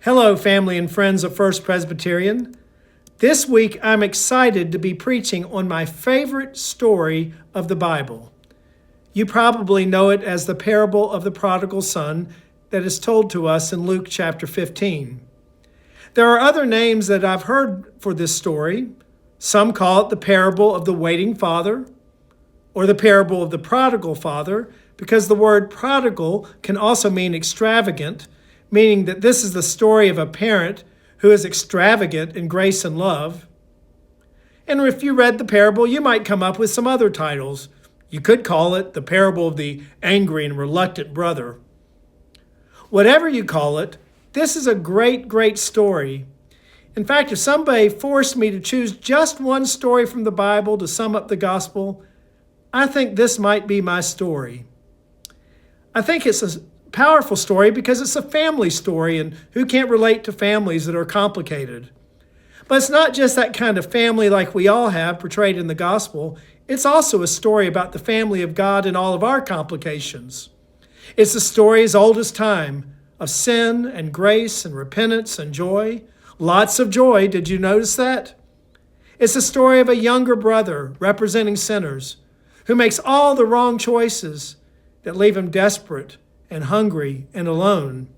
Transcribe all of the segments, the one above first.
Hello, family and friends of First Presbyterian. This week, I'm excited to be preaching on my favorite story of the Bible. You probably know it as the parable of the prodigal son that is told to us in Luke chapter 15. There are other names that I've heard for this story. Some call it the parable of the waiting father or the parable of the prodigal father, because the word prodigal can also mean extravagant, meaning that this is the story of a parent who is extravagant in grace and love. And if you read the parable, you might come up with some other titles. You could call it the parable of the angry and reluctant brother. Whatever you call it, this is a great, great story. In fact, if somebody forced me to choose just one story from the Bible to sum up the gospel, I think this might be my story. I think it's a powerful story because it's a family story, and who can't relate to families that are complicated? But it's not just that kind of family like we all have portrayed in the gospel. It's also a story about the family of God and all of our complications. It's a story as old as time of sin and grace and repentance and joy. Lots of joy. Did you notice that? It's a story of a younger brother representing sinners who makes all the wrong choices that leave him desperate and hungry and alone.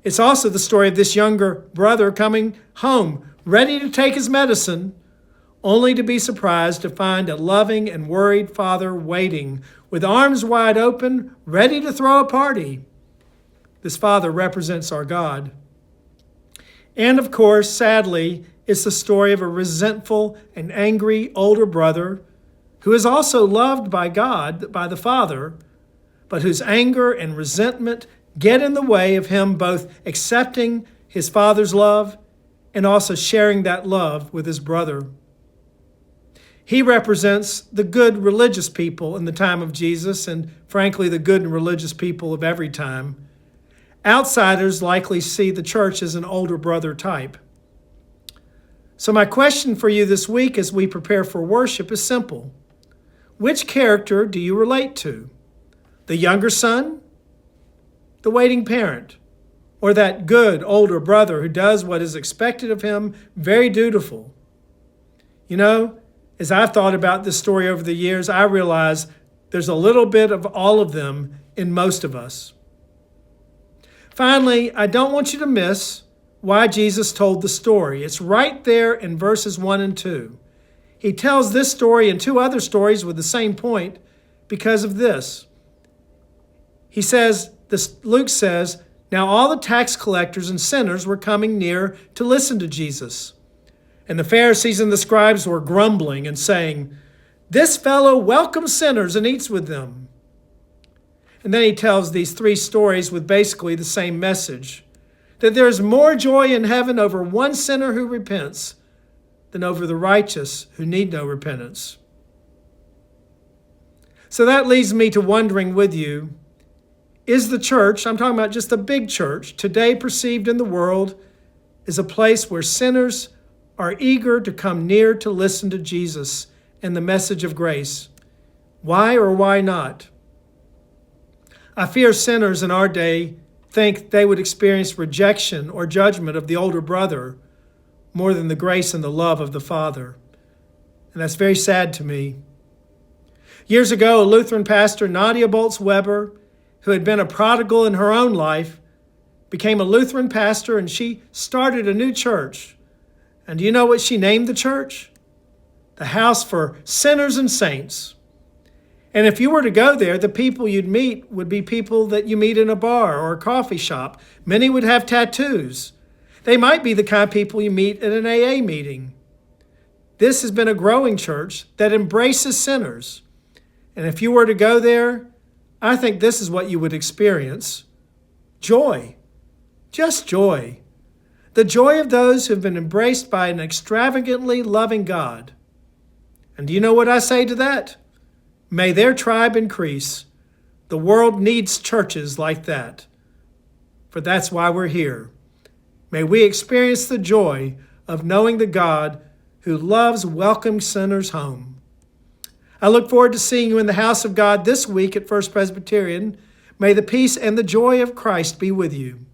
It's also the story of this younger brother coming home, ready to take his medicine, only to be surprised to find a loving and worried father waiting with arms wide open, ready to throw a party. This father represents our God. And of course, sadly, it's the story of a resentful and angry older brother who is also loved by God, by the Father, but whose anger and resentment get in the way of him both accepting his father's love and also sharing that love with his brother. He represents the good religious people in the time of Jesus, and frankly, the good and religious people of every time. Outsiders likely see the church as an older brother type. So my question for you this week as we prepare for worship is simple. Which character do you relate to? The younger son, the waiting parent, or that good older brother who does what is expected of him, very dutiful? You know, as I've thought about this story over the years, I realize there's a little bit of all of them in most of us. Finally, I don't want you to miss why Jesus told the story. It's right there in verses 1 and 2. He tells this story and two other stories with the same point because of this. Luke says, now all the tax collectors and sinners were coming near to listen to Jesus. And the Pharisees and the scribes were grumbling and saying, this fellow welcomes sinners and eats with them. And then he tells these three stories with basically the same message, that there is more joy in heaven over one sinner who repents than over the righteous who need no repentance. So that leads me to wondering with you, is the church, I'm talking about just the big church, today perceived in the world as a place where sinners are eager to come near to listen to Jesus and the message of grace? Why or why not? I fear sinners in our day think they would experience rejection or judgment of the older brother more than the grace and the love of the Father. And that's very sad to me. Years ago, a Lutheran pastor, Nadia Bolz-Weber, who had been a prodigal in her own life, became a Lutheran pastor, and she started a new church. And do you know what she named the church? The House for Sinners and Saints. And if you were to go there, the people you'd meet would be people that you meet in a bar or a coffee shop. Many would have tattoos. They might be the kind of people you meet at an AA meeting. This has been a growing church that embraces sinners. And if you were to go there, I think this is what you would experience. Joy. Just joy. The joy of those who have been embraced by an extravagantly loving God. And do you know what I say to that? May their tribe increase. The world needs churches like that. For that's why we're here. May we experience the joy of knowing the God who loves welcoming sinners home. I look forward to seeing you in the house of God this week at First Presbyterian. May the peace and the joy of Christ be with you.